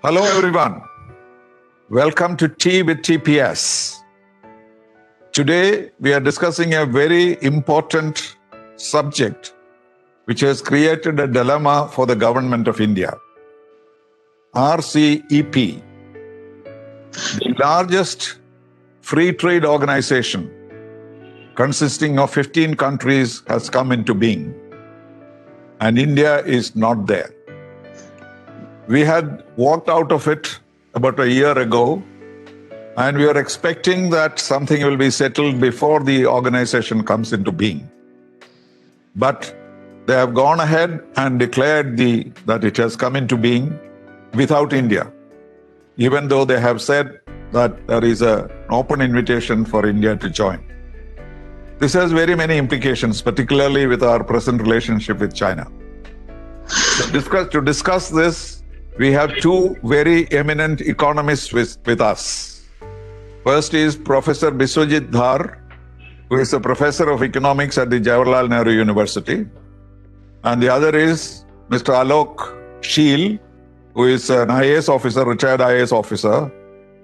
Hello, everyone. Welcome to Tea with TPS. Today, we are discussing a very important subject which has created a dilemma for the government of India. RCEP, the largest free trade organization consisting of 15 countries, has come into being, and India is not there. We had walked out of it about a year ago, and we are expecting that something will be settled before the organization comes into being. But they have gone ahead and declared that it has come into being without India, even though they have said that there is an open invitation for India to join. This has very many implications, particularly with our present relationship with China. To discuss this, we have two very eminent economists with us. First is Professor Biswajit Dhar, who is a professor of economics at the Jawaharlal Nehru University. And the other is Mr. Alok Sheel, who is an IAS officer, retired IAS officer,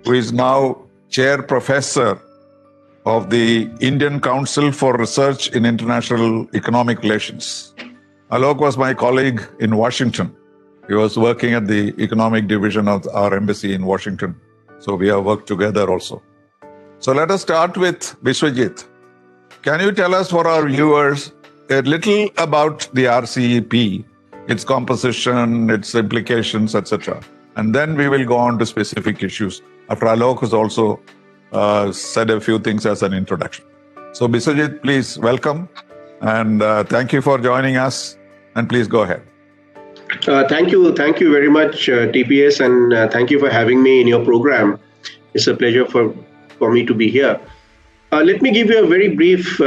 who is now chair professor of the Indian Council for Research in International Economic Relations. Alok was my colleague in Washington. He was working at the economic division of our embassy in Washington. So we have worked together also. So let us start with Biswajit. Can you tell us, for our viewers, a little about the RCEP, its composition, its implications, etc. And then we will go on to specific issues, after Alok has also said a few things as an introduction. So Biswajit, please welcome, and thank you for joining us, and please go ahead. Thank you very much, TPS, and thank you for having me in your program. It's a pleasure for me to be here. Let me give you a very brief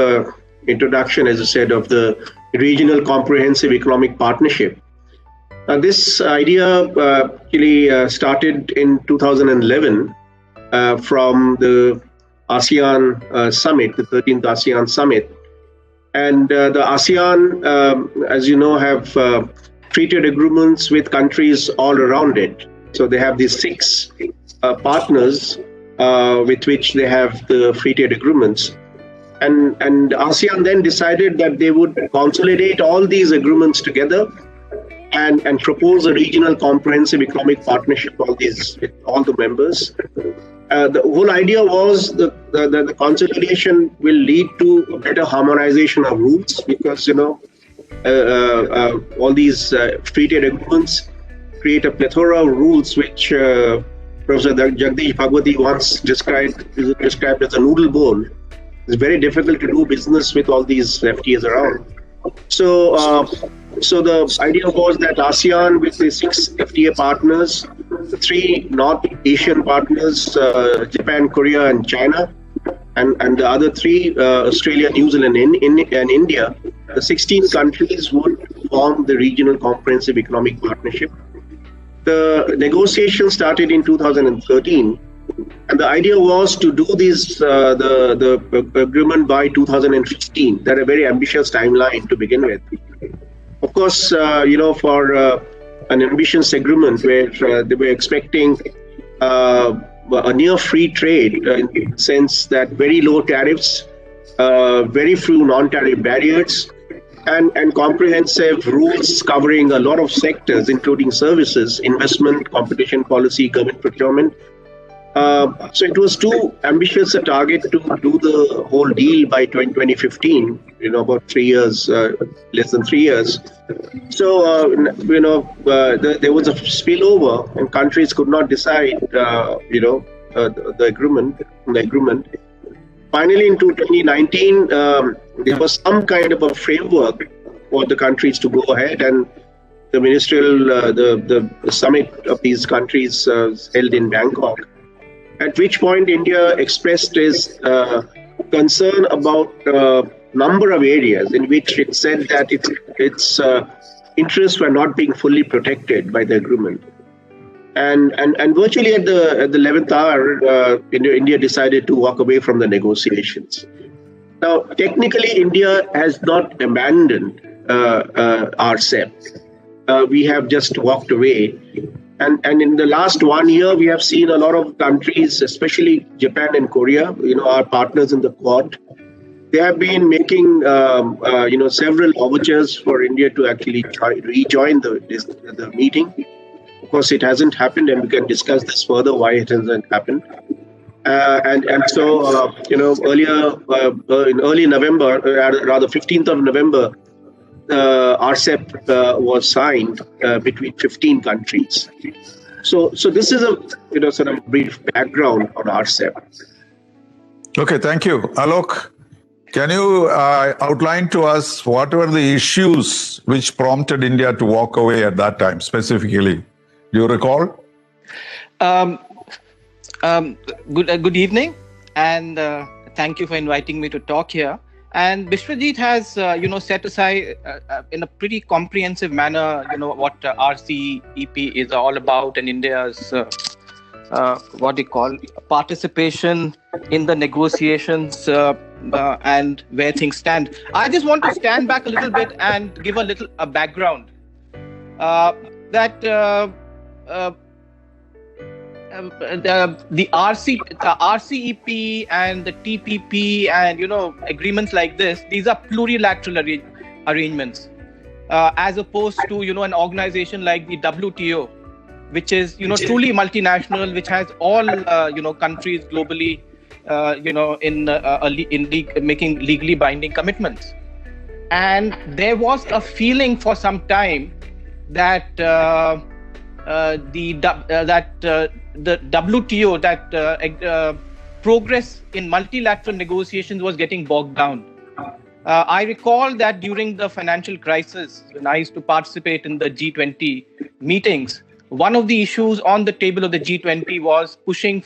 introduction, as I said, of the Regional Comprehensive Economic Partnership. This idea actually started in 2011 from the ASEAN Summit, the 13th ASEAN Summit. And the ASEAN, as you know, have treated agreements with countries all around it. So they have these six partners with which they have the free trade agreements. And ASEAN then decided that they would consolidate all these agreements together and propose a regional comprehensive economic partnership with all the members. The whole idea was the consolidation will lead to a better harmonization of rules, because all these free trade agreements create a plethora of rules which Professor Jagdish Bhagwati once described as a noodle bowl. It's very difficult to do business with all these FTAs around. So the idea was that ASEAN, with the six FTA partners, the three North Asian partners, Japan, Korea, and China, and the other three, Australia, New Zealand, and India, the 16 countries would form the Regional Comprehensive Economic Partnership. The negotiation started in 2013, and the idea was to do this the agreement by 2015. That's a very ambitious timeline to begin with. Of course, for an ambitious agreement where they were expecting a near free trade, in the sense that very low tariffs, very few non-tariff barriers, and comprehensive rules covering a lot of sectors, including services, investment, competition policy, government procurement. So it was too ambitious a target to do the whole deal by 2015, about 3 years, less than 3 years. So, there was a spillover, and countries could not decide, the agreement. Finally, in 2019, there was some kind of a framework for the countries to go ahead, and the ministerial, the summit of these countries held in Bangkok. At which point India expressed its concern about a number of areas in which it said that its interests were not being fully protected by the agreement. And virtually at the 11th hour, India decided to walk away from the negotiations. Now, technically, India has not abandoned RCEP. We have just walked away. And in the last 1 year, we have seen a lot of countries, especially Japan and Korea, our partners in the Quad. They have been making, several overtures for India to actually rejoin the meeting. Of course, it hasn't happened, and we can discuss this further why it hasn't happened. So earlier in early November, rather 15th of November, RCEP was signed between 15 countries. So this is a sort of brief background on RCEP. Okay, thank you, Alok. Can you outline to us what were the issues which prompted India to walk away at that time specifically? Do you recall? Good evening, and thank you for inviting me to talk here. And Bishwajit has, set aside in a pretty comprehensive manner, what RCEP is all about and India's, participation in the negotiations and where things stand. I just want to stand back a little bit and give a background that the RCEP and the TPP and agreements like this, these are plurilateral arrangements as opposed to an organization like the WTO, which is truly multinational, which has all countries globally in making legally binding commitments. And there was a feeling for some time that the WTO, that progress in multilateral negotiations was getting bogged down. I recall that during the financial crisis, when I used to participate in the G20 meetings, one of the issues on the table of the G20 was pushing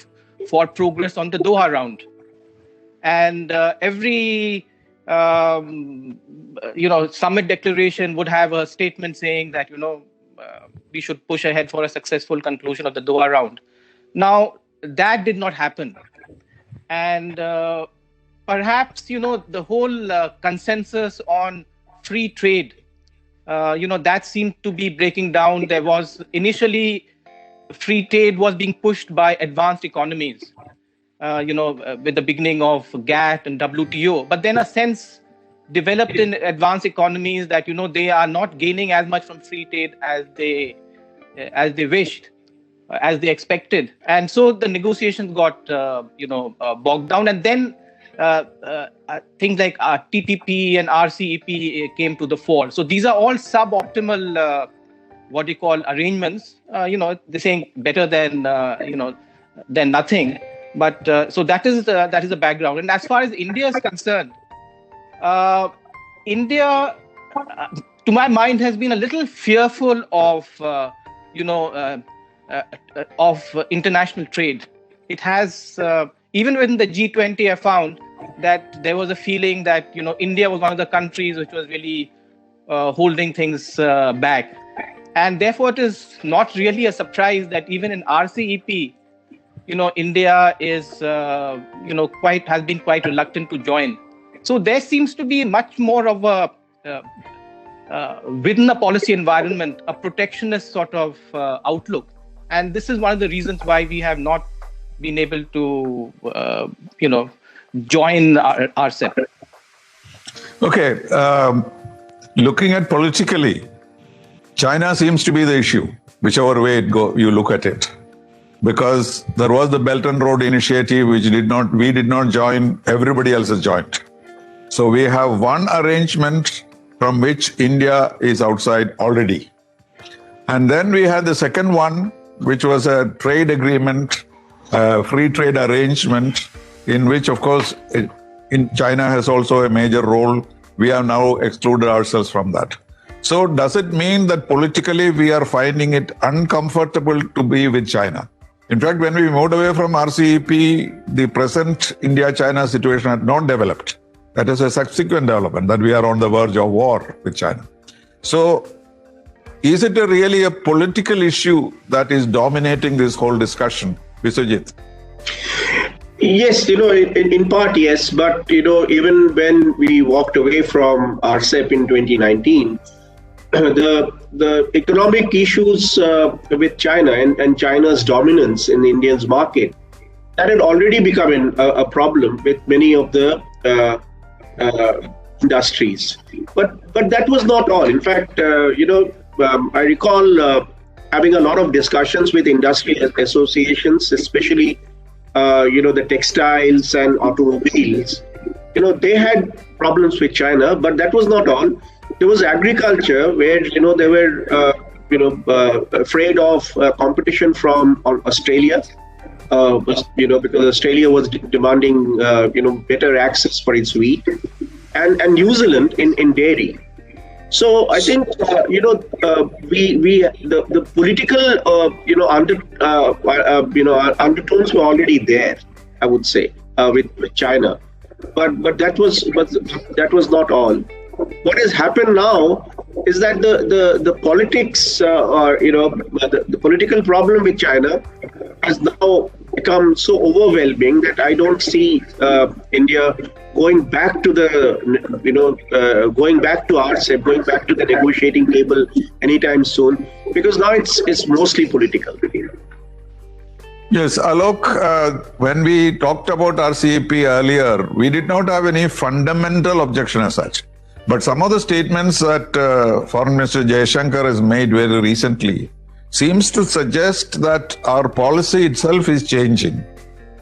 for progress on the Doha round. And every summit declaration would have a statement saying that we should push ahead for a successful conclusion of the Doha round. Now, that did not happen. And perhaps, the whole consensus on free trade, that seemed to be breaking down. There was initially free trade was being pushed by advanced economies, with the beginning of GATT and WTO. But then a sense developed in advanced economies that they are not gaining as much from free trade as they wished, as they expected, and so the negotiations got bogged down. And then things like TPP and RCEP came to the fore. So these are all suboptimal arrangements. They're saying better than than nothing. But so that is the background. And as far as India is concerned, India, to my mind, has been a little fearful of international trade. It has, even within the G20, I found that there was a feeling that India was one of the countries which was really holding things back, and therefore it is not really a surprise that even in RCEP, India is has been quite reluctant to join. So there seems to be much more of a within a policy environment, a protectionist sort of outlook. And this is one of the reasons why we have not been able to, join RCEP. Okay. Looking at politically, China seems to be the issue, whichever way you look at it. Because there was the Belt and Road Initiative, which we did not join, everybody else has joined. So we have one arrangement from which India is outside already. And then we had the second one, which was a trade agreement, free trade arrangement, in which, of course, China has also a major role. We have now excluded ourselves from that. So does it mean that politically we are finding it uncomfortable to be with China? In fact, when we moved away from RCEP, the present India-China situation had not developed. That is a subsequent development, that we are on the verge of war with China. So is it really a political issue that is dominating this whole discussion, Biswajit? Yes, in part, yes. But, even when we walked away from RCEP in 2019, the economic issues with China and China's dominance in the Indian's market, that had already become a problem with many of the industries. But that was not all. In fact, I recall having a lot of discussions with industry associations, especially the textiles and automobiles. They had problems with China, but that was not all. There was agriculture where they were afraid of competition from Australia, because Australia was demanding better access for its wheat, and New Zealand in dairy. So I think the political undertones were already there, I would say, with China, but that was not all. What has happened now is that the politics, the political problem with China has now become so overwhelming that I don't see India going back to the RCEP, going back to the negotiating table anytime soon, because now it's mostly political. Yes, Alok, when we talked about RCEP earlier, we did not have any fundamental objection as such. But some of the statements that Foreign Minister Jaishankar has made very recently seems to suggest that our policy itself is changing,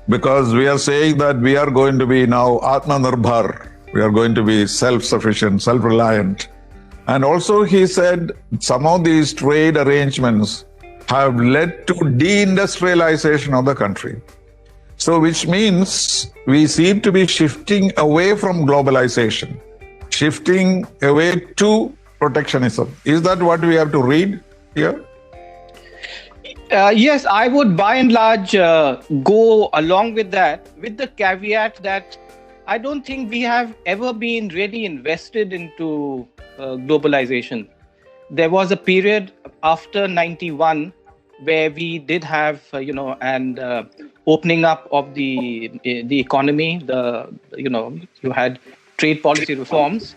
because we are saying that we are going to be now Atmanirbhar, we are going to be self-sufficient, self-reliant. And also he said some of these trade arrangements have led to deindustrialization of the country. So which means we seem to be shifting away from globalization, shifting away to protectionism. Is that what we have to read here? Yes, I would by and large go along with that, with the caveat that I don't think we have ever been really invested into globalization. There was a period after 91 where we did have, opening up of the economy. You had trade policy reforms,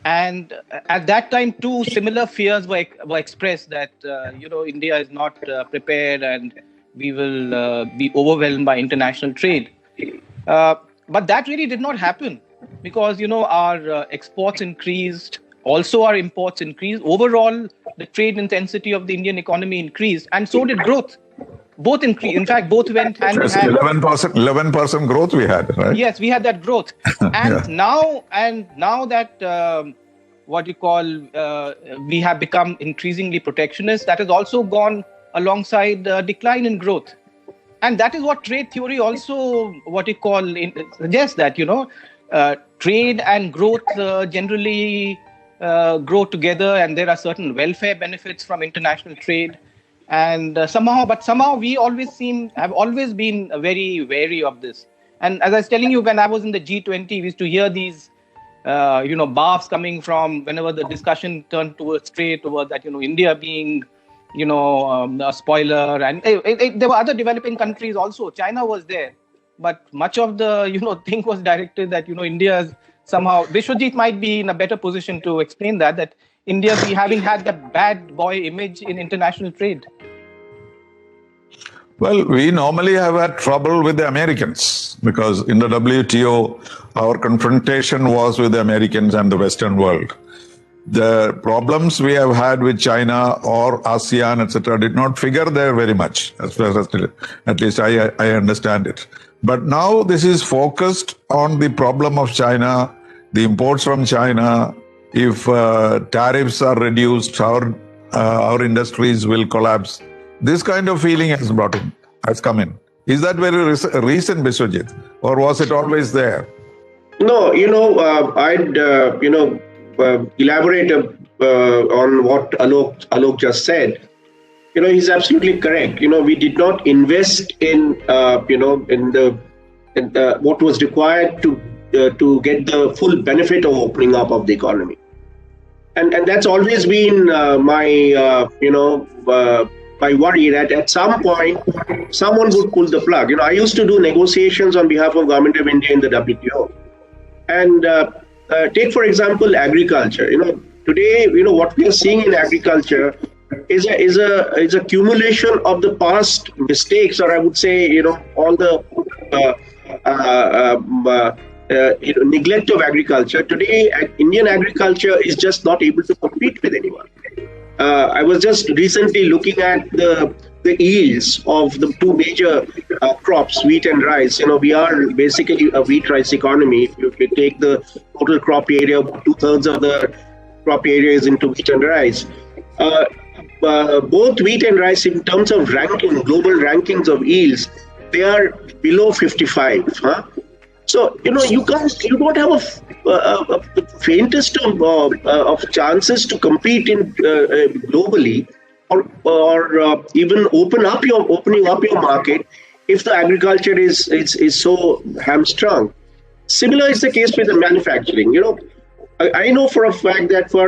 and at that time too, similar fears were expressed that India is not prepared and we will be overwhelmed by international trade. But that really did not happen, because our exports increased, also our imports increased. Overall, the trade intensity of the Indian economy increased, and so did growth. Both increased. In fact, both went hand in hand. 11% growth we had, right? Yes, we had that growth. And now that we have become increasingly protectionist, that has also gone alongside decline in growth. And that is what trade theory also suggests, that trade and growth generally grow together, and there are certain welfare benefits from international trade. And somehow we have always been very wary of this. And as I was telling you, when I was in the G20, we used to hear these barbs coming from whenever the discussion turned towards trade, towards that India being a spoiler, and there were other developing countries also. China was there, but much of the thing was directed that India somehow. Vishwajit might be in a better position to explain that India having had the bad boy image in international trade. Well, we normally have had trouble with the Americans, because in the WTO, our confrontation was with the Americans and the Western world. The problems we have had with China or ASEAN, etc., did not figure there very much, as far as at least I understand it. But now this is focused on the problem of China, the imports from China. If tariffs are reduced, our industries will collapse. This kind of feeling has come in. Is that very recent, Biswajit, or was it always there? No, I'd elaborate on what Alok just said. He's absolutely correct. We did not invest in what was required to get the full benefit of opening up of the economy. And that's always been my worry that at some point someone would pull the plug. I used to do negotiations on behalf of Government of India in the WTO, and take for example agriculture. Today, what we are seeing in agriculture is a accumulation of the past mistakes, or I would say, all the neglect of agriculture. Today, Indian agriculture is just not able to compete with anyone. I was just recently looking at the yields of the two major crops, wheat and rice. We are basically a wheat rice economy. If you take the total crop area, 2/3 of the crop area is into wheat and rice. Both wheat and rice, in terms of ranking, global rankings of yields, they are below 55. So you don't have a faintest of chances to compete in globally, or even opening up your market if the agriculture is so hamstrung. Similar is the case with the manufacturing. I know for a fact that for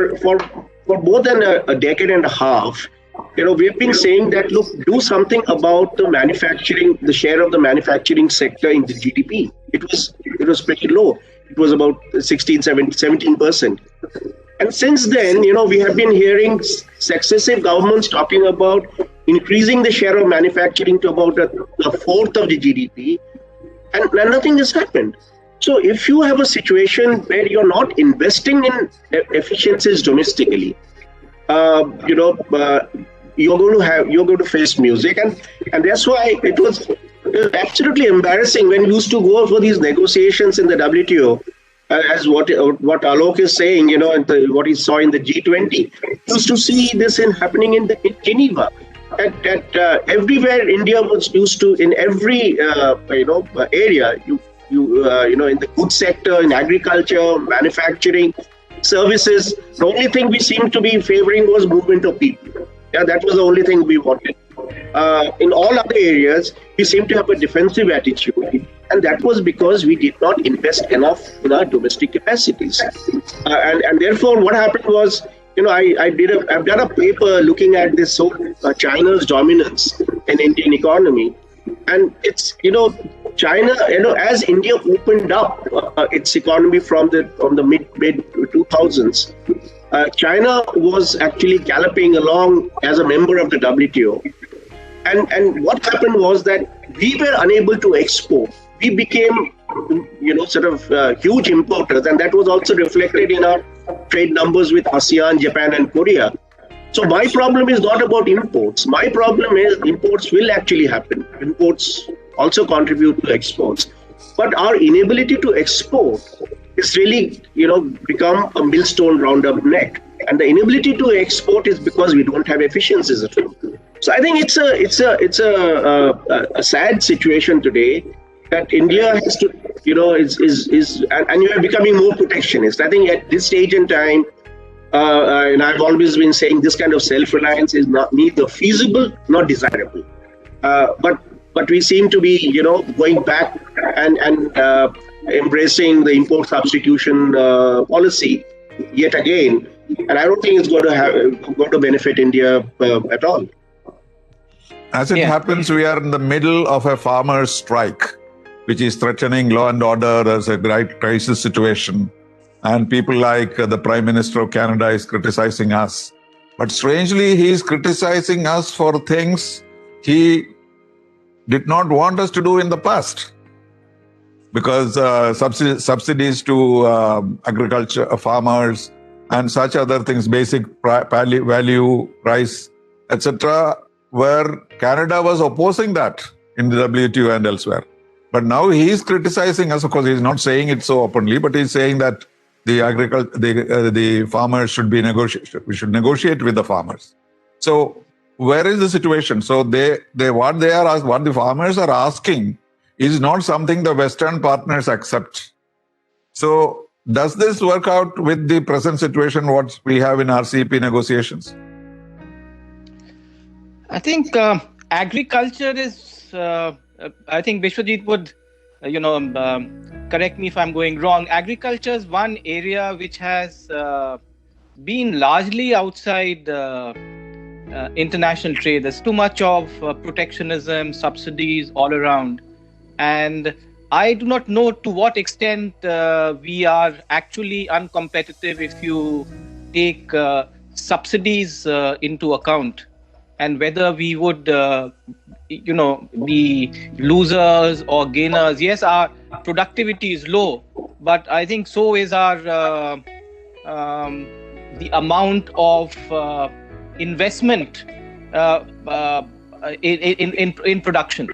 more than a decade and a half, we've been saying that, look, do something about the share of the manufacturing sector in the GDP. It was pretty low. It was about 17%. And since then, we have been hearing successive governments talking about increasing the share of manufacturing to about a fourth of the GDP, and nothing has happened. So if you have a situation where you're not investing in efficiencies domestically, you're going to face music, and that's why it was absolutely embarrassing when we used to go for these negotiations in the WTO, as what Alok is saying, and what he saw in the G20. Used to see this happening in Geneva. At everywhere India was used to, in every area, in the goods sector, in agriculture, manufacturing, services, the only thing we seemed to be favoring was movement of people. Yeah, that was the only thing we wanted. In all other areas, we seem to have a defensive attitude, and that was because we did not invest enough in our domestic capacities. And therefore, what happened was, I've done a paper looking at this China's dominance in Indian economy, and it's China, as India opened up its economy from the mid 2000s. China was actually galloping along as a member of the WTO. And what happened was that we were unable to export. We became, huge importers. And that was also reflected in our trade numbers with ASEAN, Japan, and Korea. So my problem is not about imports. My problem is imports will actually happen. Imports also contribute to exports. But our inability to export is really, become a millstone round our neck. And the inability to export is because we don't have efficiencies at all. So I think it's a sad situation today that India has to, and you are becoming more protectionist. I think at this stage in time, and I've always been saying this kind of self-reliance is neither feasible nor desirable. But we seem to be, going back and embracing the import substitution policy yet again, and I don't think it's going to benefit India at all. As it happens, we are in the middle of a farmers' strike, which is threatening law and order. There's a great crisis situation. And people like the Prime Minister of Canada is criticizing us. But strangely, he is criticizing us for things he did not want us to do in the past. Because subsidies to agriculture, farmers, and such other things, basic value, price, etc., where Canada was opposing that in the WTO and elsewhere. But now he is criticizing us. Of course, he's not saying it so openly, but he's saying that the farmers should be negotiated. We should negotiate with the farmers. So where is the situation? So what the farmers are asking is not something the Western partners accept. So does this work out with the present situation, what we have in RCEP negotiations? I think agriculture is, I think Vishwajit would, correct me if I'm going wrong. Agriculture is one area which has been largely outside international trade. There's too much of protectionism, subsidies all around. And I do not know to what extent we are actually uncompetitive if you take subsidies into account, and whether we would, be losers or gainers. Yes, our productivity is low, but I think so is our the amount of investment in production.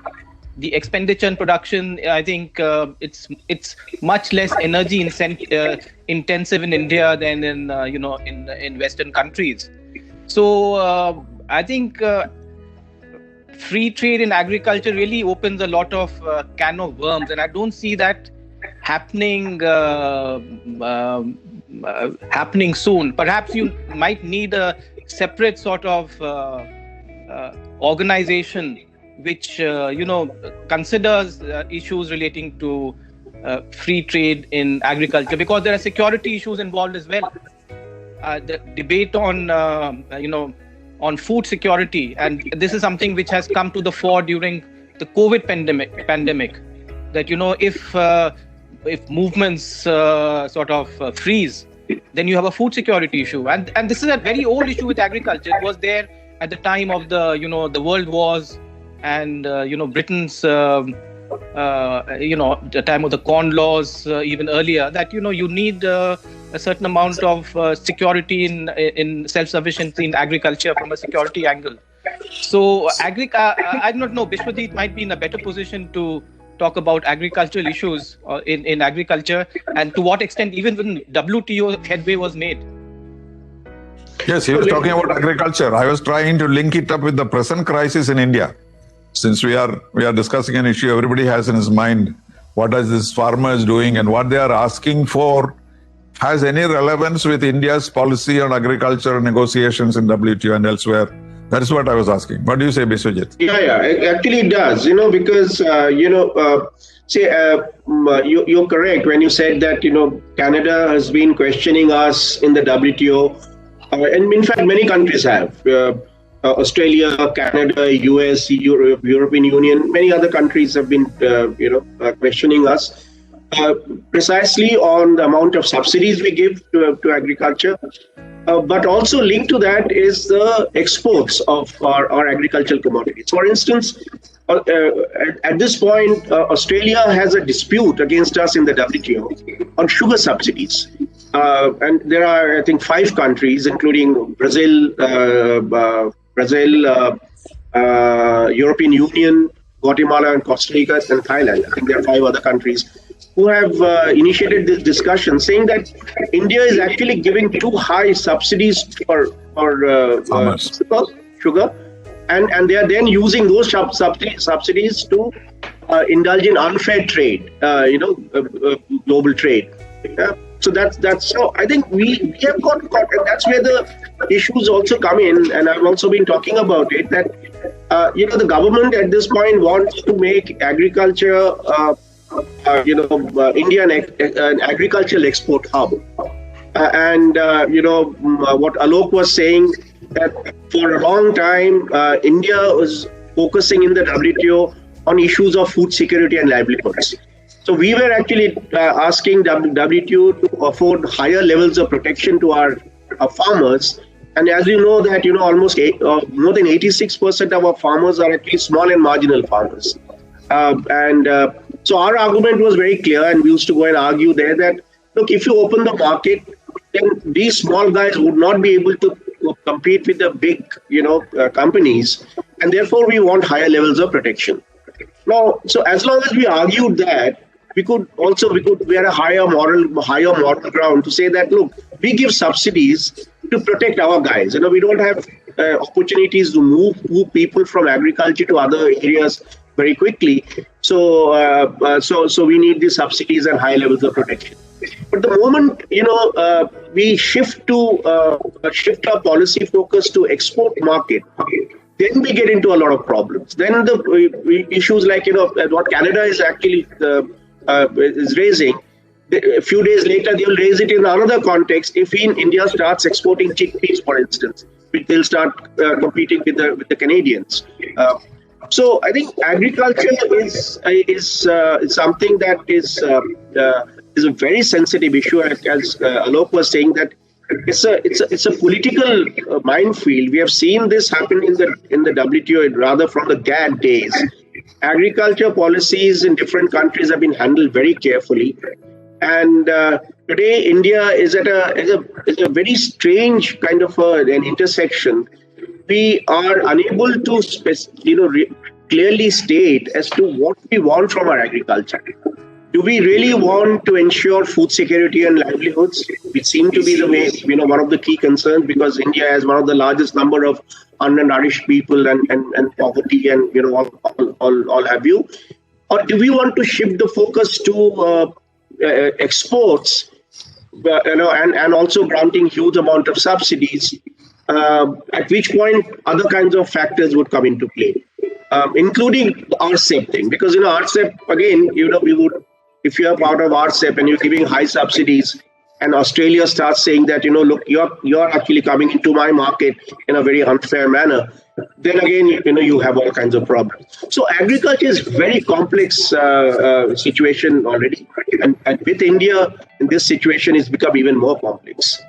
The expenditure in production, I think it's much less energy intensive in India than in Western countries. So I think free trade in agriculture really opens a lot of can of worms, and I don't see that happening soon. Perhaps you might need a separate sort of organization which considers issues relating to free trade in agriculture, because there are security issues involved as well. The debate on food security, and this is something which has come to the fore during the COVID pandemic. That if movements sort of freeze, then you have a food security issue, and this is a very old issue with agriculture. It was there at the time of the world wars, and Britain's the time of the Corn Laws, even earlier, that you need a certain amount of security in self-sufficiency in agriculture from a security angle. So I do not know, Bishwajit might be in a better position to talk about agricultural issues in agriculture, and to what extent even when WTO headway was made. Yes, he was talking about agriculture. I was trying to link it up with the present crisis in India. Since we are discussing an issue everybody has in his mind, what are these farmers doing and what they are asking for has any relevance with India's policy on agriculture negotiations in WTO and elsewhere? That is what I was asking. What do you say, Biswajit? Yeah, actually it does, because, you're correct when you said that, Canada has been questioning us in the WTO. And in fact, many countries have. Australia, Canada, US, European Union, many other countries have been, questioning us precisely on the amount of subsidies we give to agriculture. But also linked to that is the exports of our agricultural commodities. For instance, at this point, Australia has a dispute against us in the WTO on sugar subsidies. And there are, I think, 5 countries, including Brazil, European Union, Guatemala and Costa Rica, and Thailand. I think there are 5 other countries who have initiated this discussion, saying that India is actually giving too high subsidies for sugar, and they are then using those subsidies to indulge in unfair trade, global trade. Yeah? So that's so I think we have got, and that's where the issues also come in, and I've also been talking about it, that the government at this point wants to make agriculture India an agricultural export hub. What Alok was saying, that for a long time, India was focusing in the WTO on issues of food security and livelihoods. So we were actually asking WTO to afford higher levels of protection to our farmers. And as you know that, almost more than 86% of our farmers are actually small and marginal farmers. So our argument was very clear, and we used to go and argue there that, look, if you open the market, then these small guys would not be able to compete with the big, companies, and therefore we want higher levels of protection. Now, so as long as we argued that, we had a higher moral ground to say that, look, we give subsidies to protect our guys. We don't have opportunities to move people from agriculture to other areas very quickly. So we need these subsidies and high levels of protection. But the moment we shift our policy focus to export market, then we get into a lot of problems. Then the issues like what Canada is actually is raising. A few days later, they will raise it in another context. If India starts exporting chickpeas, for instance, they'll start competing with the Canadians. So I think agriculture is something that is a very sensitive issue, as Alok was saying, that it's a political minefield. We have seen this happen in the WTO rather from the GATT days. Agriculture policies in different countries have been handled very carefully, and today India is at a very strange kind of an intersection. We are unable to clearly state as to what we want from our agriculture. Do we really want to ensure food security and livelihoods? Which seem to be the way, one of the key concerns, because India has one of the largest number of undernourished people and poverty and all have you. Or do we want to shift the focus to exports, and also granting huge amount of subsidies? At which point other kinds of factors would come into play, including the RCEP thing, because RCEP again, we would. If you are part of RCEP and you're giving high subsidies, and Australia starts saying that, look, you're actually coming into my market in a very unfair manner, then again, you have all kinds of problems. So agriculture is very complex situation already. And with India, in this situation, it's become even more complex.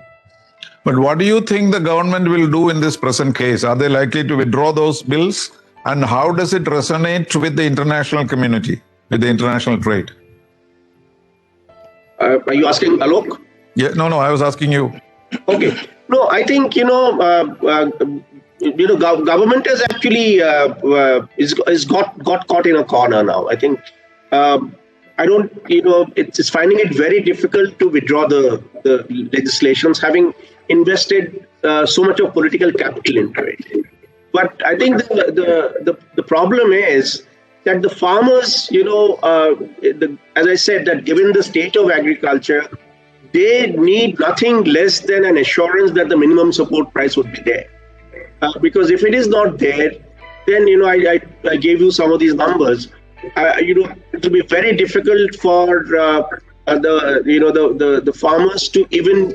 But what do you think the government will do in this present case? Are they likely to withdraw those bills? And how does it resonate with the international community, with the international trade? Are you asking Alok? Yeah, no, I was asking you. Okay. No, I think, government has actually is got caught in a corner now. I think it's finding it very difficult to withdraw the legislations, having invested so much of political capital into it. But I think the problem is that the farmers, as I said, that given the state of agriculture, they need nothing less than an assurance that the minimum support price would be there. Because if it is not there, then I gave you some of these numbers. It will be very difficult for the farmers to even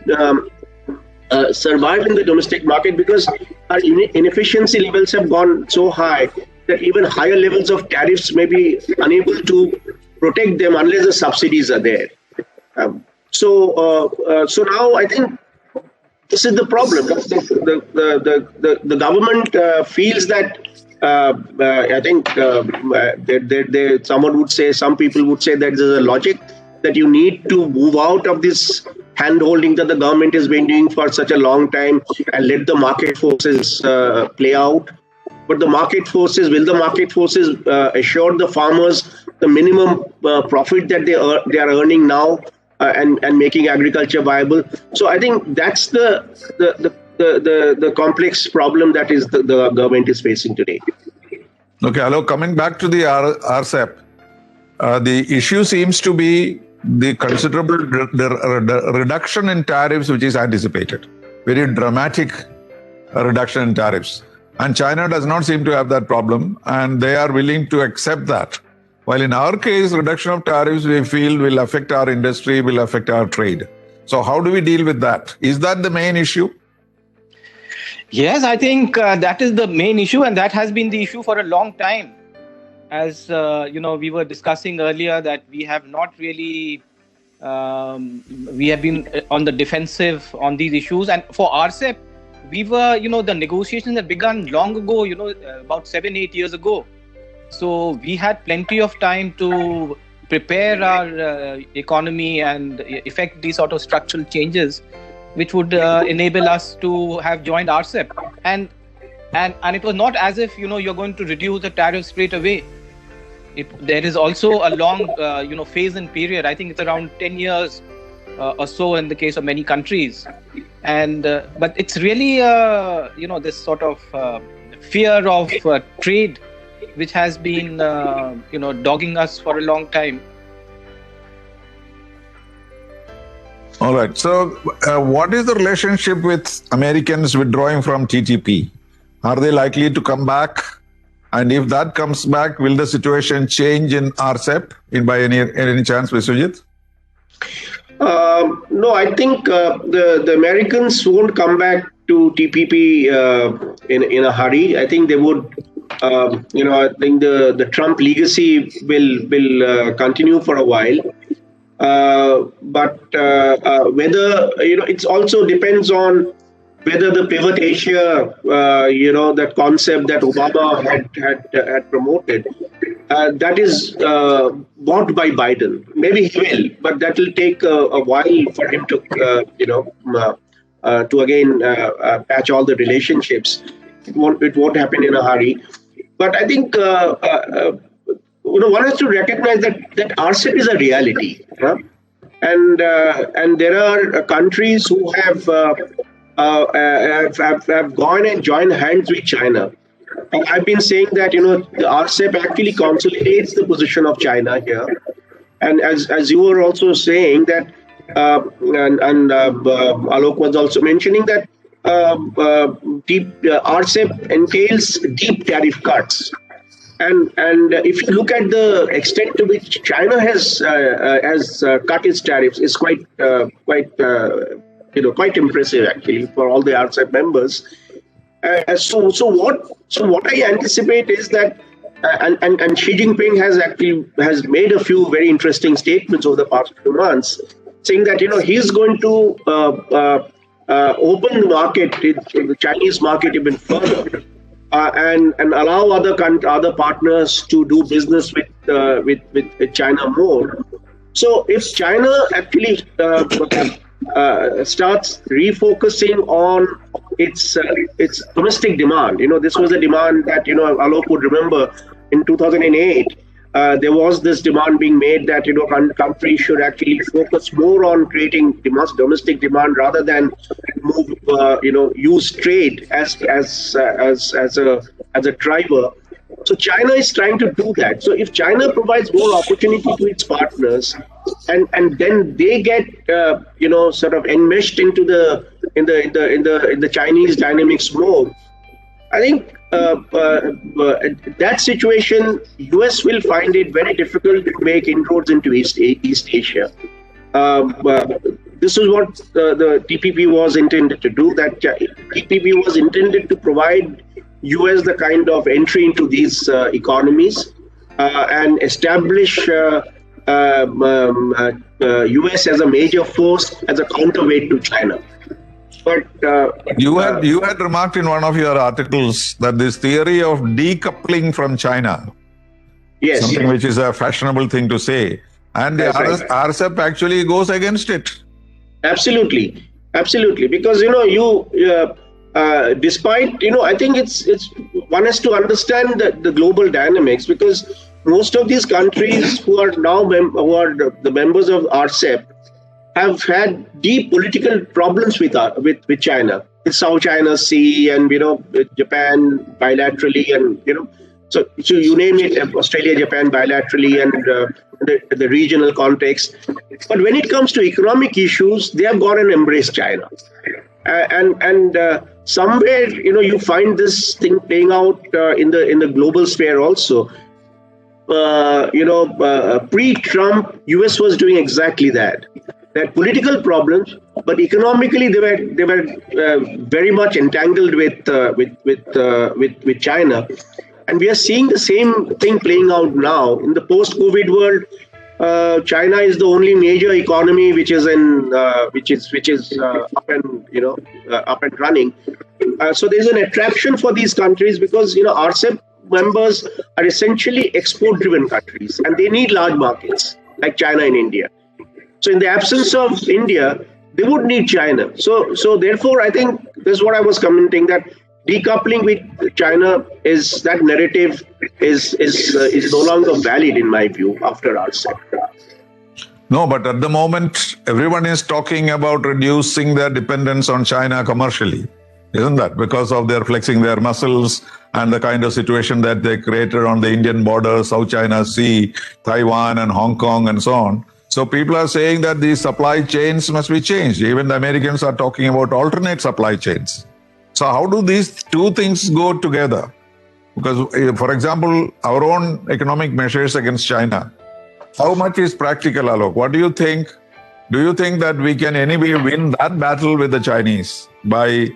survive in the domestic market, because our inefficiency levels have gone so high that even higher levels of tariffs may be unable to protect them unless the subsidies are there. So now I think this is the problem. The government feels that I think some people would say that there's a logic that you need to move out of this hand-holding that the government has been doing for such a long time and let the market forces play out. But will the market forces assure the farmers the minimum profit that they are earning now and making agriculture viable? So I think that's the complex problem that is the government is facing today. Okay, Alok, coming back to the RCEP, the issue seems to be the considerable reduction in tariffs which is anticipated. Very dramatic reduction in tariffs. And China does not seem to have that problem, and they are willing to accept that. While in our case, reduction of tariffs, we feel will affect our industry, will affect our trade. So how do we deal with that? Is that the main issue? Yes, I think that is the main issue, and that has been the issue for a long time. As we were discussing earlier, that we have not really, we have been on the defensive on these issues. And for RCEP, we were, the negotiations had begun long ago, about 7-8 years ago. So we had plenty of time to prepare our economy and effect these sort of structural changes, which would enable us to have joined RCEP. And it was not as if, you're going to reduce the tariff straight away. There is also a long, phase-in period. I think it's around 10 years or so in the case of many countries. And but it's really, this sort of fear of trade, which has been, dogging us for a long time. All right. So what is the relationship with Americans withdrawing from TPP? Are they likely to come back? And if that comes back, will the situation change in RCEP by any chance, Biswajit? No, I think the Americans won't come back to TPP in a hurry. I think they would. I think the Trump legacy will continue for a while. But whether, it also depends on whether the Pivot Asia, that concept that Obama had promoted, that is bought by Biden. Maybe he will, but that will take a while for him to, to again patch all the relationships. It won't happen in a hurry. But I think one has to recognize that RCEP is a reality, and there are countries who have gone and joined hands with China. And I've been saying that the RCEP actually consolidates the position of China here, and as you were also saying that, and Alok was also mentioning that RCEP entails deep tariff cuts. And if you look at the extent to which China has cut its tariffs, is quite impressive actually for all the RCEP members. So what I anticipate is that, and Xi Jinping has made a few very interesting statements over the past few months, saying that he's going to open the market, the Chinese market, even further. And allow other partners to do business with China more. So if China actually starts refocusing on its domestic demand, this was a demand that Alok would remember in 2008. There was this demand being made that countries should actually focus more on creating domestic demand rather than move use trade as a driver. So China is trying to do that. So if China provides more opportunity to its partners, and then they get sort of enmeshed into the Chinese dynamics more, I think that situation, US will find it very difficult to make inroads into East Asia. This is what the TPP was intended to do. That TPP was intended to provide US the kind of entry into these economies and establish US as a major force, as a counterweight to China. But you had remarked in one of your articles that this theory of decoupling from China, yes, something which is a fashionable thing to say, and the RCEP actually goes against it. Absolutely, because despite I think it's one has to understand the global dynamics, because most of these countries who are now the members of RCEP have had deep political problems with China, with South China Sea, and with Japan bilaterally, and so you name it, Australia, Japan bilaterally, and the regional context. But when it comes to economic issues, they have gone and embraced China, and somewhere you find this thing playing out in the global sphere also. Pre-Trump, US was doing exactly that. They had political problems, but economically they were very much entangled with China, and we are seeing the same thing playing out now in the post-COVID world. China is the only major economy which is up and running. So there's an attraction for these countries because RCEP members are essentially export-driven countries, and they need large markets like China and India. So in the absence of India, they would need China. So therefore, I think this is what I was commenting, that decoupling with China that narrative is no longer valid in my view after RCEP. No, but at the moment, everyone is talking about reducing their dependence on China commercially, isn't that? Because of their flexing their muscles and the kind of situation that they created on the Indian border, South China Sea, Taiwan and Hong Kong and so on. So people are saying that these supply chains must be changed. Even the Americans are talking about alternate supply chains. So how do these two things go together? Because, for example, our own economic measures against China, how much is practical, Alok? What do you think? Do you think that we can anyway win that battle with the Chinese by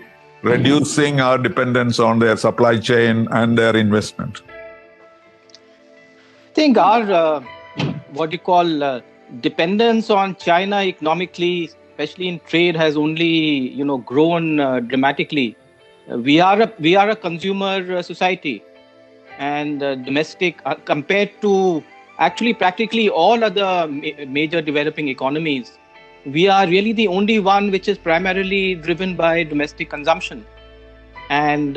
reducing our dependence on their supply chain and their investment? I think our dependence on China economically, especially in trade, has only grown dramatically. We are a consumer society, and domestic compared to actually practically all other major developing economies, we are really the only one which is primarily driven by domestic consumption. And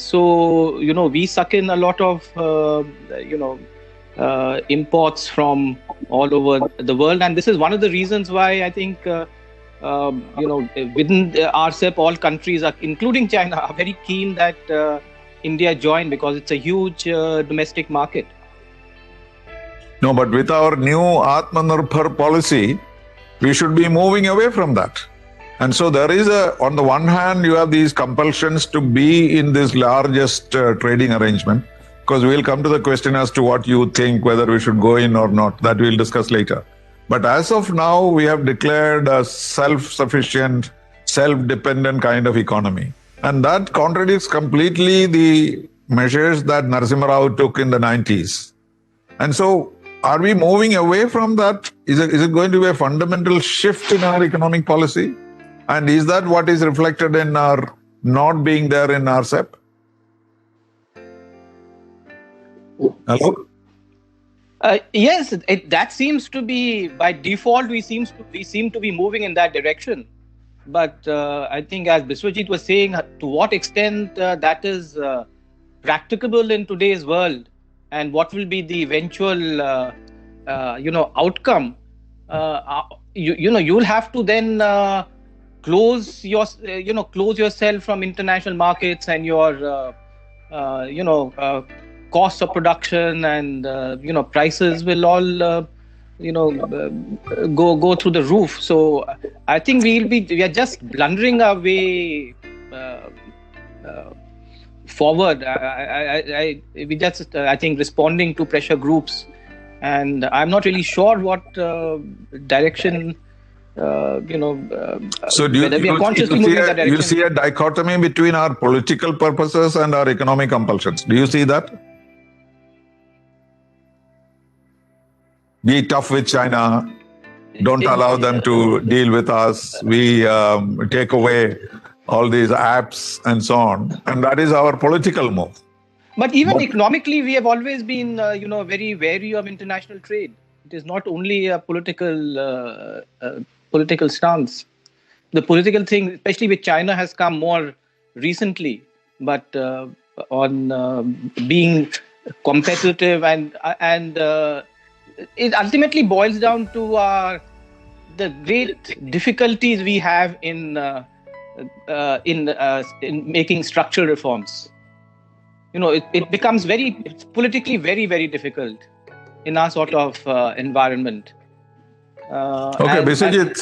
so we suck in a lot of imports from all over the world, and this is one of the reasons why I think within the RCEP, all countries, including China, are very keen that India join, because it's a huge domestic market. No, but with our new Atmanirbhar policy, we should be moving away from that. And so there is on the one hand, you have these compulsions to be in this largest trading arrangement, because we'll come to the question as to what you think, whether we should go in or not. That we'll discuss later. But as of now, we have declared a self-sufficient, self-dependent kind of economy. And that contradicts completely the measures that Narasimha Rao took in the 90s. And so, are we moving away from that? Is it going to be a fundamental shift in our economic policy? And is that what is reflected in our not being there in RCEP? Hello? Yes, that seems to be, by default, we seem to be moving in that direction. But I think, as Biswajit was saying, to what extent that is practicable in today's world, and what will be the eventual outcome, you'll have to then close yourself from international markets, and your costs of production and prices will all go through the roof. So I think we are just blundering our way forward. We just I think responding to pressure groups, and I'm not really sure what direction. So do you see a dichotomy between our political purposes and our economic compulsions? Do you see that? Be tough with China. Don't allow them to deal with us. We take away all these apps and so on. And that is our political move. But even economically, we have always been, very wary of international trade. It is not only a political stance. The political thing, especially with China, has come more recently. But on being competitive and it ultimately boils down to the great difficulties we have in making structural reforms. It becomes it's politically very, very difficult in our sort of environment. Okay, Biswajit,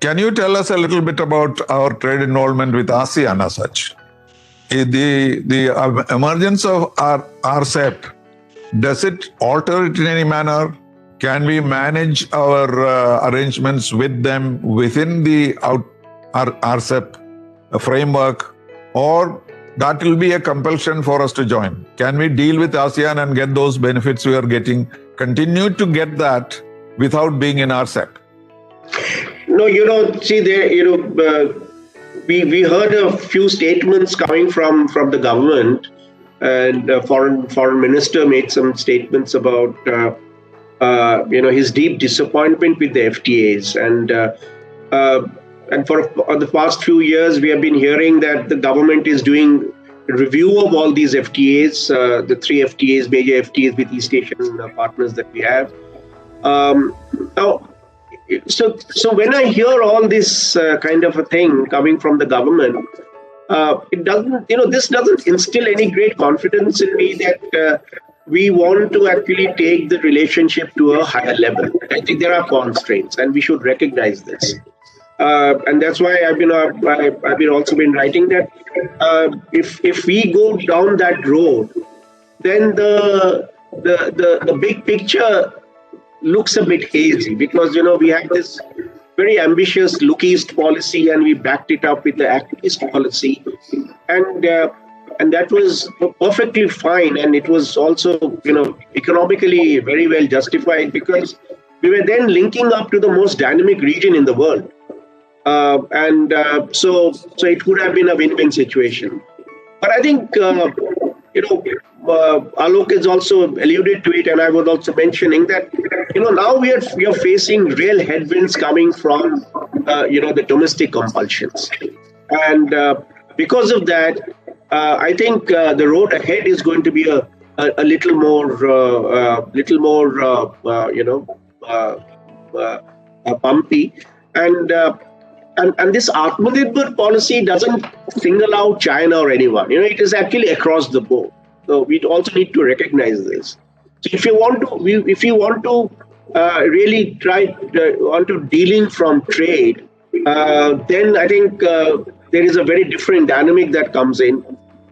can you tell us a little bit about our trade involvement with ASEAN as such? The emergence of our RCEP, does it alter it in any manner? Can we manage our arrangements with them within the RCEP framework, or that will be a compulsion for us to join? Can we deal with ASEAN and get those benefits we are getting, continue to get that without being in RCEP? No, see there, we heard a few statements coming from the government. And foreign minister made some statements about his deep disappointment with the FTAs, and for the past few years we have been hearing that the government is doing a review of all these FTAs, the 3 FTAs, major FTAs with East Asian partners that we have. Now, so when I hear all this kind of a thing coming from the government, it doesn't, this doesn't instill any great confidence in me that we want to actually take the relationship to a higher level. I think there are constraints, and we should recognize this. And that's why I've been also been writing that if we go down that road, then the big picture looks a bit hazy, because we have this very ambitious Look East policy, and we backed it up with the Act East policy, and that was perfectly fine, and it was also economically very well justified, because we were then linking up to the most dynamic region in the world. So it would have been a win-win situation. But I think, Alok has also alluded to it, and I was also mentioning that, now we are facing real headwinds coming from, the domestic compulsions. And because of that, I think the road ahead is going to be a little more, bumpy. And this Atmanirbhar policy doesn't single out China or anyone. It is actually across the board. So we also need to recognize this. So if you want to really try onto dealing from trade, then I think there is a very different dynamic that comes in.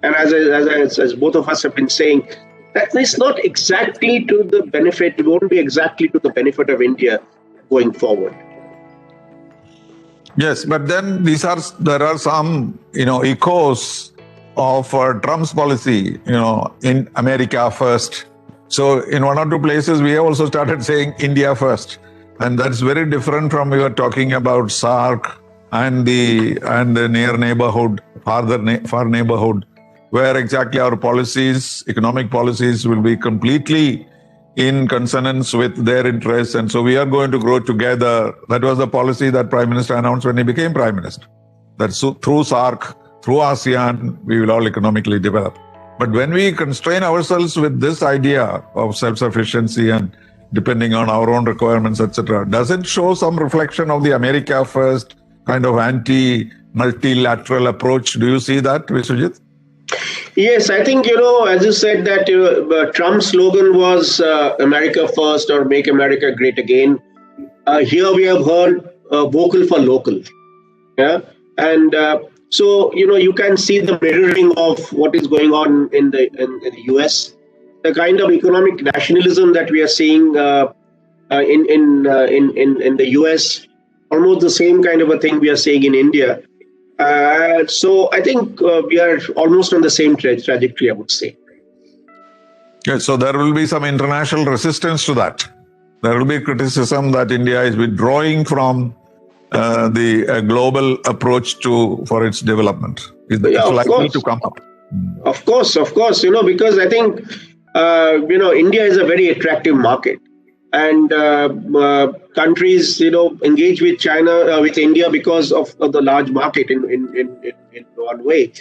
And as both of us have been saying, that is not exactly to the benefit. It won't be exactly to the benefit of India going forward. Yes, but then there are some, echoes of Trump's policy, in America first. So in one or two places, we have also started saying India first. And that's very different from we were talking about SAARC and the near neighborhood, far neighborhood, where exactly our policies, economic policies will be completely in consonance with their interests. And so we are going to grow together. That was the policy that Prime Minister announced when he became Prime Minister. That through SAARC, through ASEAN, we will all economically develop. But when we constrain ourselves with this idea of self-sufficiency and depending on our own requirements, etc., does it show some reflection of the America first kind of anti-multilateral approach? Do you see that, Vishwajit? Yes, I think, as you said, that Trump's slogan was America first or make America great again. Here we have heard vocal for local. Yeah. And so, you can see the mirroring of what is going on in the US. The kind of economic nationalism that we are seeing in the US, almost the same kind of a thing we are seeing in India. So I think we are almost on the same trajectory, I would say. Yes, so there will be some international resistance to that. There will be criticism that India is withdrawing from the global approach for its development. It's likely to come up. Of course, because I think, India is a very attractive market. And countries, engage with China, with India because of the large market in one way.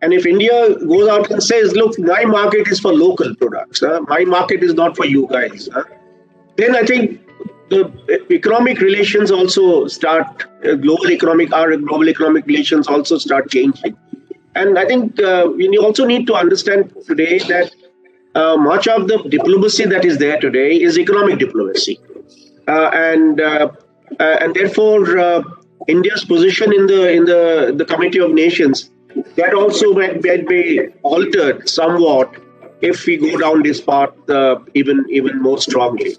And if India goes out and says, look, my market is for local products, my market is not for you guys, then I think the economic relations also start, global economic relations also start changing. And I think we also need to understand today that much of the diplomacy that is there today is economic diplomacy, and therefore India's position in the Committee of Nations, that also might be altered somewhat if we go down this path even more strongly.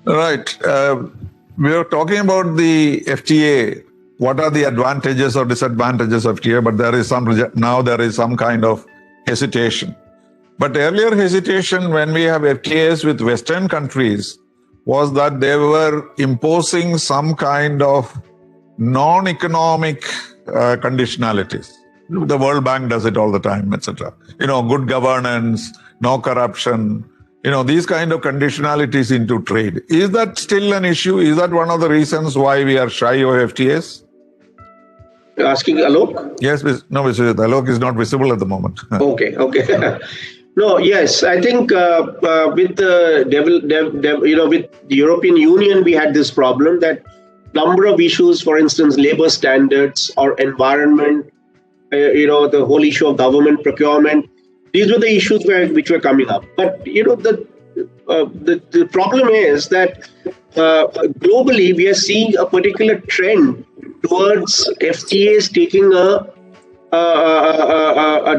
Right. We are talking about the FTA. What are the advantages or disadvantages of FTA? But there is some kind of hesitation. But earlier hesitation when we have FTAs with Western countries was that they were imposing some kind of non-economic conditionalities. The World Bank does it all the time, etc. Good governance, no corruption, these kind of conditionalities into trade. Is that still an issue? Is that one of the reasons why we are shy of FTAs? You're asking Alok? Yes, no, Alok is not visible at the moment. Okay. No, yes, I think with the with the European Union, we had this problem that number of issues, for instance, labor standards or environment, the whole issue of government procurement. These were the issues which were coming up. But the problem is that globally we are seeing a particular trend towards FTAs taking a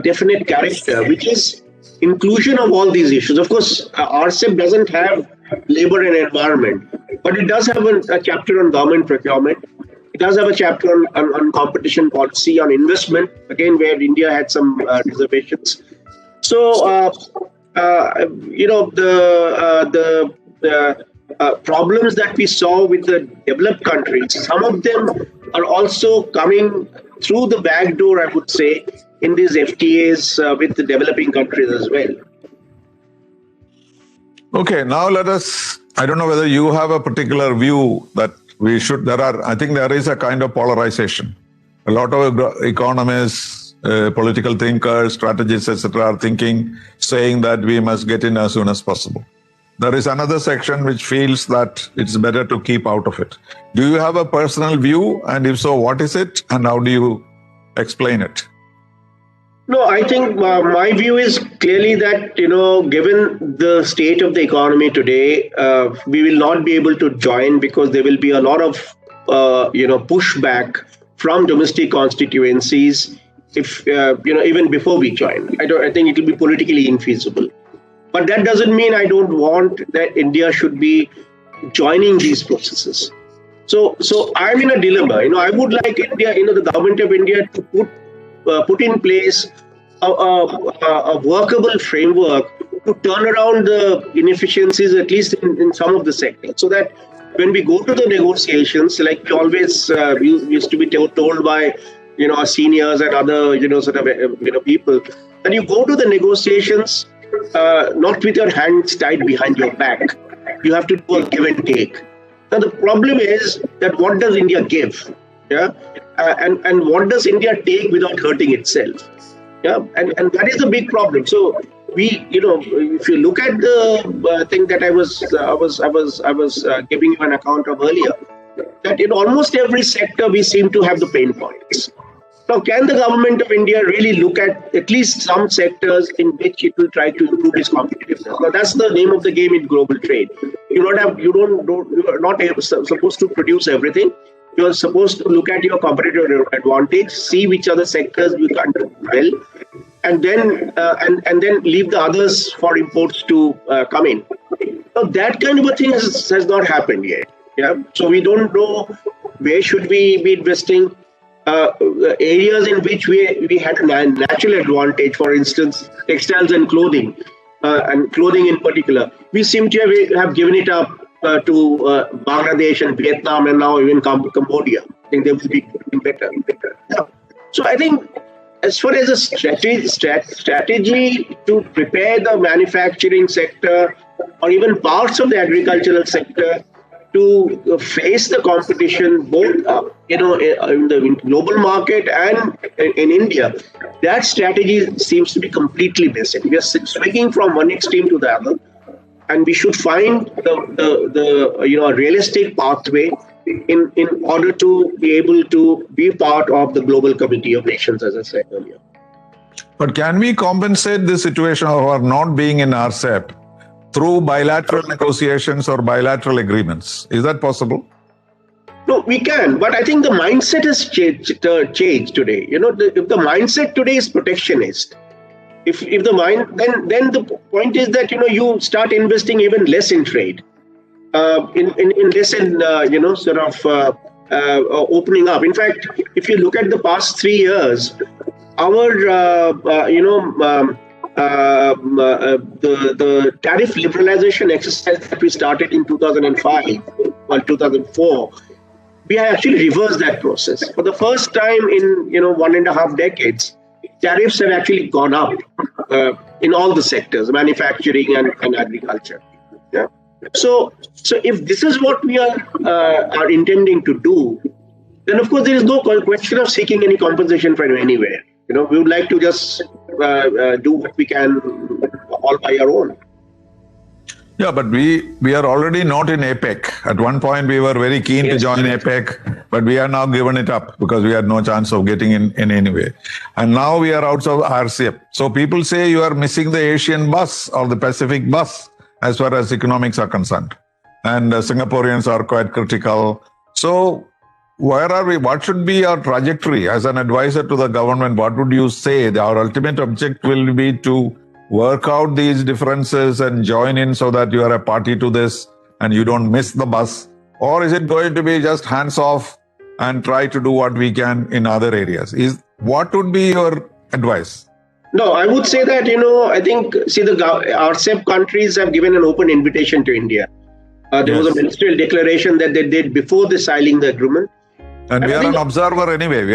definite character, which is inclusion of all these issues. Of course, RCEP doesn't have labor and environment, but it does have a chapter on government procurement. It does have a chapter on competition policy, on investment, again, where India had some reservations. So, problems that we saw with the developed countries, some of them are also coming through the back door, I would say, in these FTAs with the developing countries as well. Okay, now let us, I don't know whether you have a particular view that we should, I think there is a kind of polarization. A lot of economists, political thinkers, strategists, etc., are saying that we must get in as soon as possible. There is another section which feels that it's better to keep out of it. Do you have a personal view? And if so, what is it? And how do you explain it? No, I think my view is clearly that, given the state of the economy today, we will not be able to join because there will be a lot of, pushback from domestic constituencies if, even before we join. I think it will be politically infeasible. But that doesn't mean I don't want that India should be joining these processes. So I'm in a dilemma. I would like India, the government of India to put in place a workable framework to turn around the inefficiencies, at least in some of the sectors, so that when we go to the negotiations, like we always used to be told by our seniors and other people, that you go to the negotiations not with your hands tied behind your back. You have to do a give and take. Now the problem is that what does India give? And what does India take without hurting itself? And that is a big problem. So we, if you look at the thing that I was giving you an account of earlier, that in almost every sector we seem to have the pain points. Now, can the government of India really look at least some sectors in which it will try to improve its competitiveness? Now, that's the name of the game in global trade. You are not supposed to produce everything. You are supposed to look at your competitive advantage, see which other sectors you can do well, and then leave the others for imports to come in. Now, that kind of a thing has not happened yet. So we don't know where should we be investing. Areas in which we had a natural advantage, for instance, textiles and clothing in particular, we seem to have given it up to Bangladesh and Vietnam and now even Cambodia. I think they will be doing better. Yeah. So I think as far as a strategy to prepare the manufacturing sector or even parts of the agricultural sector to face the competition both in the global market and in India, that strategy seems to be completely missing. We are swinging from one extreme to the other, and we should find the realistic pathway in order to be able to be part of the global community of nations, as I said earlier. But can we compensate this situation of our not being in RCEP through bilateral negotiations or bilateral agreements? Is that possible? No, we can, but I think the mindset has changed today. If the mindset today is protectionist, if the mind, then the point is that you start investing even less in trade, in less in opening up. In fact, if you look at the past 3 years, our the tariff liberalization exercise that we started in 2005 or 2004, we have actually reversed that process. For the first time in 1.5 decades, tariffs have actually gone up in all the sectors, manufacturing and agriculture. Yeah. So if this is what we are intending to do, then of course there is no question of seeking any compensation from anywhere. We would like to just do what we can all by our own. Yeah, but we are already not in APEC. At one point, we were very keen to join APEC, but we are now given it up because we had no chance of getting in any way. And now we are out of RCEP. So people say you are missing the Asian bus or the Pacific bus as far as economics are concerned. And Singaporeans are quite critical. So where are we? What should be our trajectory as an advisor to the government? What would you say? Our ultimate objective will be to work out these differences and join in so that you are a party to this and you don't miss the bus? Or is it going to be just hands off and try to do what we can in other areas? What would be your advice? No, I would say that, I think, the RCEP countries have given an open invitation to India. There was a ministerial declaration that they did before the signing the agreement. And we are an observer anyway.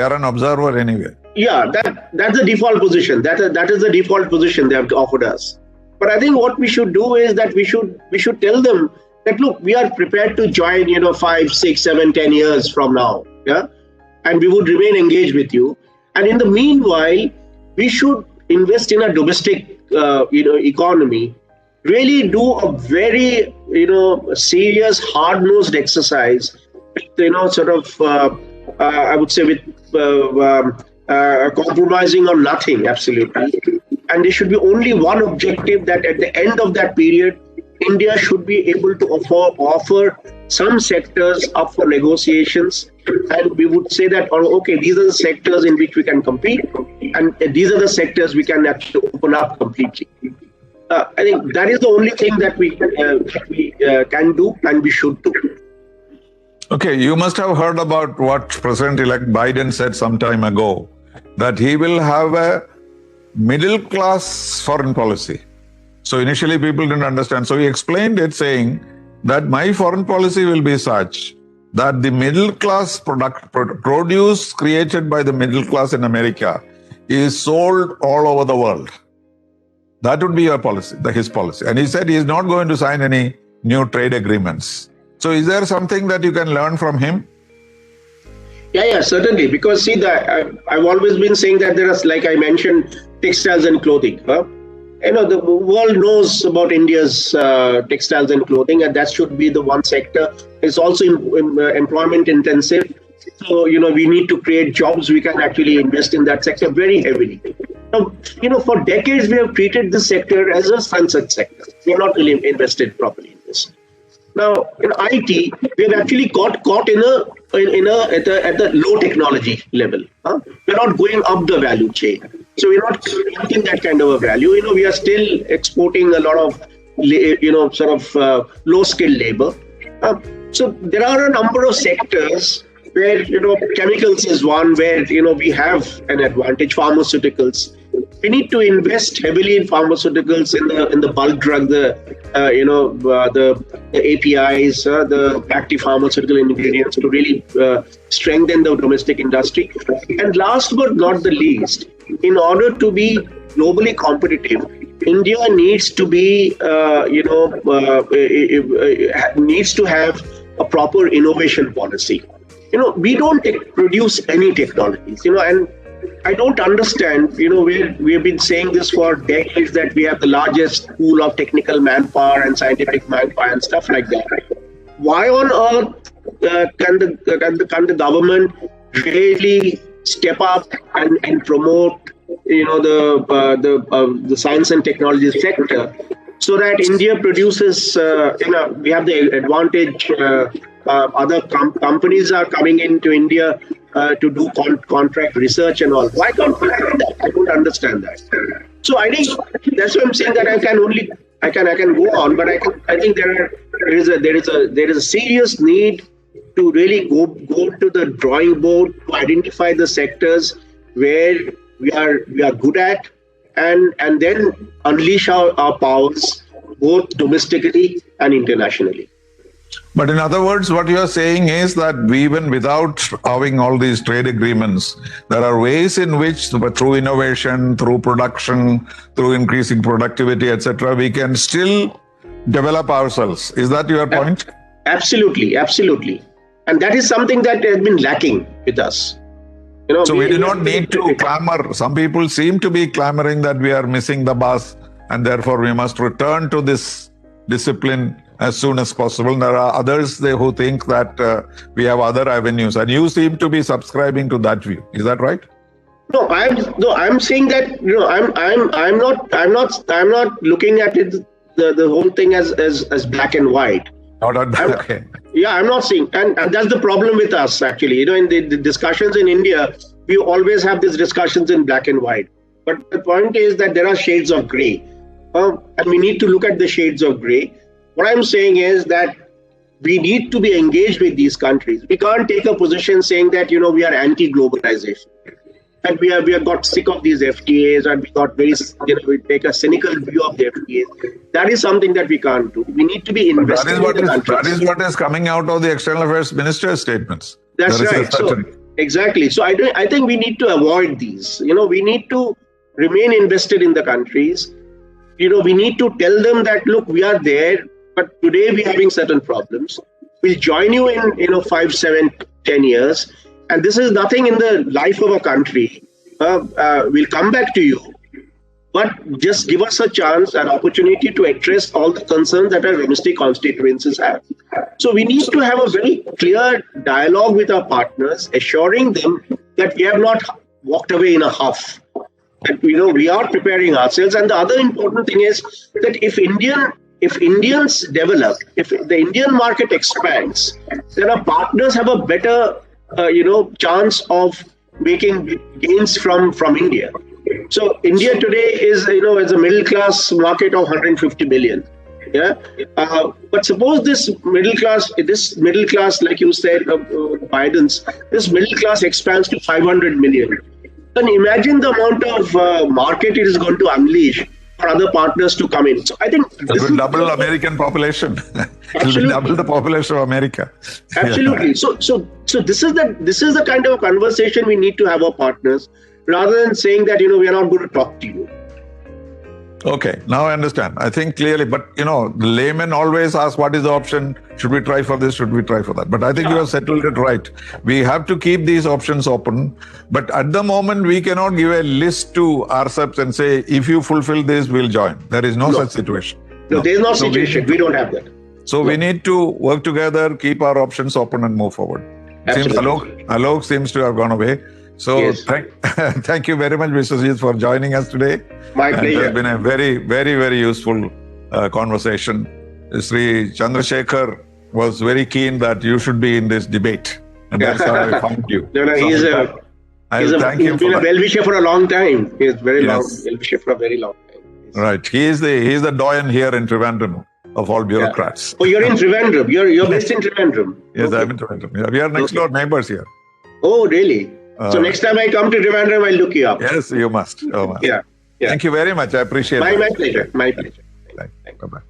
Yeah, that's the default position. That is the default position they have offered us. But I think what we should do is that we should tell them that, look, we are prepared to join, 5, 6, 7, 10 years from now. Yeah, and we would remain engaged with you. And in the meanwhile, we should invest in a domestic, economy. Really do a very, serious, hard-nosed exercise. I would say with compromising on nothing, absolutely. And there should be only one objective, that at the end of that period, India should be able to offer some sectors up for negotiations. And we would say that, okay, these are the sectors in which we can compete, and these are the sectors we can actually open up completely. I think that is the only thing that we can do and we should do. Okay, you must have heard about what President-elect Biden said some time ago, that he will have a middle-class foreign policy. So initially people didn't understand. So he explained it saying that my foreign policy will be such that the middle-class produce created by the middle class in America is sold all over the world. That would be your policy, his policy. And he said he is not going to sign any new trade agreements. So is there something that you can learn from him? Yeah, certainly. Because see, I've always been saying that there is, like I mentioned, textiles and clothing. The world knows about India's textiles and clothing, and that should be the one sector. It's also employment intensive. So, we need to create jobs. We can actually invest in that sector very heavily. Now, for decades, we have treated this sector as a sunset sector. We have not really invested properly in this. Now, in IT, we have actually got caught at the low technology level. We're not going up the value chain. So we're not creating that kind of a value. We are still exporting a lot of, low skilled labor. So there are a number of sectors where, chemicals is one where, we have an advantage, pharmaceuticals. We need to invest heavily in pharmaceuticals, in the bulk drug, the APIs, the active pharmaceutical ingredients to really strengthen the domestic industry. And last but not the least, in order to be globally competitive, India needs to be, needs to have a proper innovation policy. We don't produce any technologies, and I don't understand, we have been saying this for decades, that we have the largest pool of technical manpower and scientific manpower and stuff like that. Why on earth can the government really step up and promote, the science and technology sector, so that India produces, we have the advantage, other companies are coming into India to do contract research and all. Why can't we do that? I don't understand that. So I think that's why I'm saying that I can go on, but I think there is a serious need to really go to the drawing board to identify the sectors where we are good at, and then unleash our powers both domestically and internationally. But in other words, what you are saying is that even without having all these trade agreements, there are ways in which, through innovation, through production, through increasing productivity, etc., we can still develop ourselves. Is that your point? Absolutely. And that is something that has been lacking with us. So we do not need to clamor. Some people seem to be clamoring that we are missing the bus, and therefore we must return to this discipline as soon as possible. There are others who think that we have other avenues, and you seem to be subscribing to that view. Is that right? No, I'm saying that I'm not looking at it the whole thing as black and white. Okay. Yeah, I'm not saying, and that's the problem with us actually. In the discussions in India, we always have these discussions in black and white. But the point is that there are shades of grey, and we need to look at the shades of grey. What I'm saying is that we need to be engaged with these countries. We can't take a position saying that we are anti-globalization. and we have got sick of these FTAs, and we got very, we take a cynical view of the FTAs. That is something that we can't do. We need to be invested in the countries. That is what is coming out of the External Affairs Minister's statements. That's right. So, exactly. So I think we need to avoid these. We need to remain invested in the countries. We need to tell them that, look, we are there, but today we're having certain problems. We'll join you in 5, 7, 10 years. And this is nothing in the life of a country. We'll come back to you, but just give us a chance, an opportunity to address all the concerns that our domestic constituencies have. So we need to have a very clear dialogue with our partners, assuring them that we have not walked away in a huff. That we are preparing ourselves. And the other important thing is that if Indians develop, if the Indian market expands, then our partners have a better chance of making gains from India. So India today is, as a middle class market of 150 billion. Yeah. But suppose this middle class, like you said, Biden's, this middle class expands to 500 million. Then imagine the amount of market it is going to unleash for other partners to come in. So I think it will double American population. It will double the population of America. Absolutely. So this is the kind of conversation we need to have our partners, rather than saying that we are not going to talk to you. Okay, now I understand. I think clearly, but the layman always asks, what is the option? Should we try for this? Should we try for that? But I think you have settled it right. We have to keep these options open. But at the moment, we cannot give a list to RCEPs and say, if you fulfill this, we'll join. There is no such situation. No, there is no situation. We don't have that. So we need to work together, keep our options open and move forward. Seems Alok seems to have gone away. So yes. Thank you very much, Mr. Sujit, for joining us today. My pleasure. It has been a very, very, very useful conversation. Sri Chandrasekhar was very keen that you should be in this debate. And that's how I found you. He's been a well-wisher for a long time. He's well-wisher for a very long time. Right. He's the doyen here in Trivandrum of all bureaucrats. Oh, you're in Trivandrum. You're based in Trivandrum. Yes, I'm in Trivandrum. Yeah, we are next door neighbors here. Oh, really? So next time I come to Trivandrum, I'll look you up. Yes, you must. Yeah. Thank you very much. I appreciate it. My pleasure. My pleasure. Bye-bye.